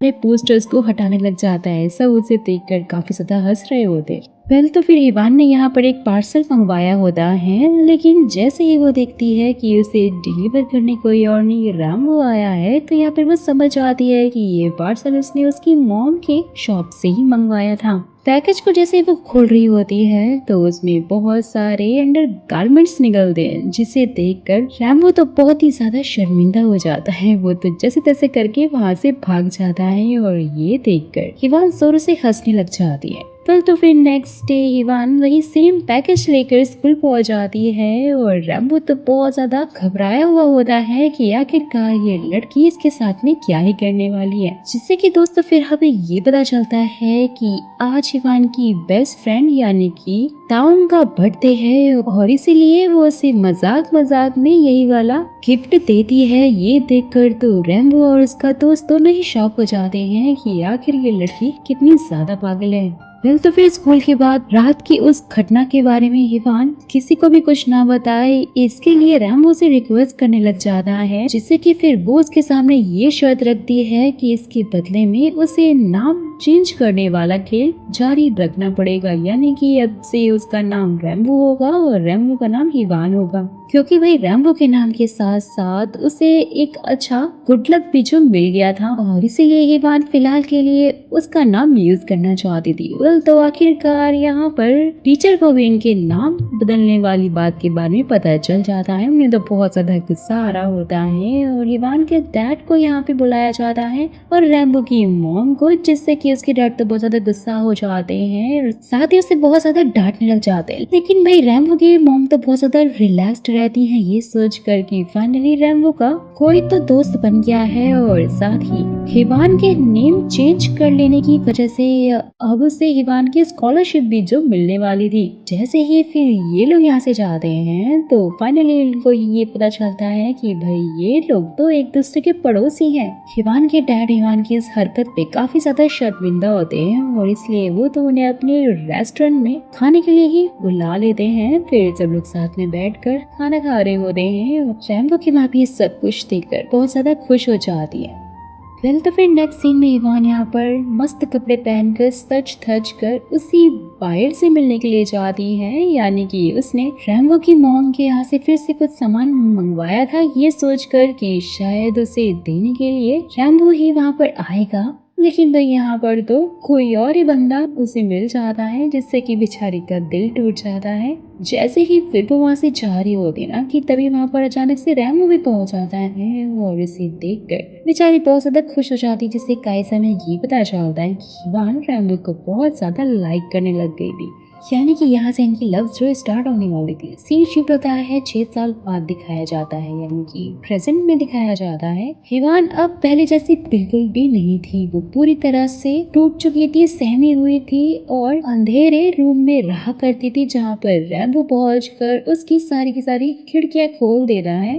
अपने पोस्टर्स को हटाने लग जाता है। सब उसे देखकर काफी ज्यादा हंस रहे होते। पहले तो फिर इवान ने यहाँ पर एक पार्सल मंगवाया होता है, लेकिन जैसे ही वो देखती है कि उसे डिलीवर करने कोई और नहीं रैम्बो आया है, तो यहाँ पर वो समझ आती है कि ये पार्सल उसने उसकी मॉम के शॉप से ही मंगवाया था। पैकेज को जैसे ही वो खोल रही होती है तो उसमें बहुत सारे अंडर गारमेंट्स निकलते हैं, जिसे देखकर रैम्बो तो बहुत ही ज्यादा शर्मिंदा हो जाता है। वो तो जैसे तैसे करके वहां से भाग जाता है और ये देखकर इवान जोरों से हंसने लग जाती है। तो फिर नेक्स्ट डे इवान वही सेम पैकेज लेकर स्कूल पहुंच जाती है और रैम्बो तो बहुत ज्यादा घबराया हुआ होता है कि आखिरकार ये लड़की इसके साथ में क्या ही करने वाली है। जिससे कि दोस्तों फिर हमें ये पता चलता है कि आज इवान की बेस्ट फ्रेंड यानी कि ताउन का बर्थडे है और इसीलिए वो उसे मजाक मजाक में यही वाला गिफ्ट देती है। ये देखकर तो रैम्बो और उसका दोस्त दोनों ही शॉक हो जाते हैं कि आखिर ये लड़की कितनी ज्यादा पागल है। तो फिर स्कूल के बाद रात की उस घटना के बारे में इवान किसी को भी कुछ ना बताए, इसके लिए रैम्बो से रिक्वेस्ट करने लग जाता है, जिससे कि फिर वो उसके सामने ये शर्त रखती है कि इसके बदले में उसे नाम चेंज करने वाला खेल जारी रखना पड़ेगा। यानी कि अब से उसका नाम रैम्बो होगा और रैम्बो का नाम इवान होगा, क्योंकि भाई रैम्बो के नाम के साथ साथ उसे एक अच्छा गुड लक भी जो मिल गया था और इसीलिए इवान फिलहाल के लिए उसका नाम यूज करना चाहती थी। तो आखिरकार यहाँ पर टीचर को भी इनके नाम बदलने वाली बात के बारे में पता चल जाता है। उन्हें तो बहुत ज्यादा गुस्सा आ रहा होता है और इवान के डैड को यहाँ पे बुलाया जाता है और रैम्बो की मॉम को, जिससे कि उसके डैड तो बहुत ज्यादा गुस्सा हो जाते हैं और साथ ही उसे बहुत ज्यादा डांटने लग जाते हैं। लेकिन भाई रैम्बो की मॉम तो बहुत ज्यादा रिलैक्स्ड रहती है ये सोच कर कि फाइनली रैम्बो का कोई तो दोस्त बन गया है और साथ ही इवान के नेम चेंज कर लेने की वजह से अब उसे इवान की स्कॉलरशिप भी जो मिलने वाली थी। जैसे ही फिर ये लोग यहाँ से जाते हैं तो फाइनली इनको ये पता चलता है कि भाई ये लोग तो एक दूसरे के पड़ोसी हैं। इवान के डैड इवान की इस हरकत पे काफी ज्यादा शर्मिंदा होते हैं और इसलिए वो तो उन्हें अपने रेस्टोरेंट में खाने के लिए ही बुला लेते हैं। फिर सब लोग साथ में बैठकर खाना खा रहे होते हैं और रैम्बो की माँ भी सब कुछ देखकर बहुत ज्यादा खुश हो जाती है। तो फिर नेक्स्ट सीन में इवान यहाँ पर मस्त कपड़े पहनकर सच धज कर उसी बायर से मिलने के लिए जाती है। यानी कि उसने रैम्बो की मॉम के यहाँ से फिर से कुछ सामान मंगवाया था, ये सोचकर कि शायद उसे देने के लिए रैम्बो ही वहाँ पर आएगा। लेकिन भाई यहाँ पर तो कोई और ही बंदा उसे मिल जाता है, जिससे कि बेचारी का दिल टूट जाता है। जैसे ही फिर वो वहाँ से जा रही होती ना कि तभी वहाँ पर अचानक से रैम्बो भी पहुंच जाता है और इसे देखकर बेचारी बहुत ज्यादा खुश हो जाती है, जिससे कायसा में ये पता चलता है कि इवान रैम्बो को बहुत ज्यादा लाइक करने लग गई थी। यानी कि यहाँ से इनकी लव स्टोरी स्टार्ट होने वाली थी। सीन शिफ्ट होता है 6 साल बाद दिखाया जाता है, यानी कि प्रेजेंट में दिखाया जाता है। इवान अब पहले जैसी बिल्कुल भी नहीं थी, वो पूरी तरह से टूट चुकी थी, सहमी हुई थी और अंधेरे रूम में रहा करती थी, जहाँ पर रैम्बो पहुंच कर उसकी सारी की सारी खिड़कियां खोल दे रहा है।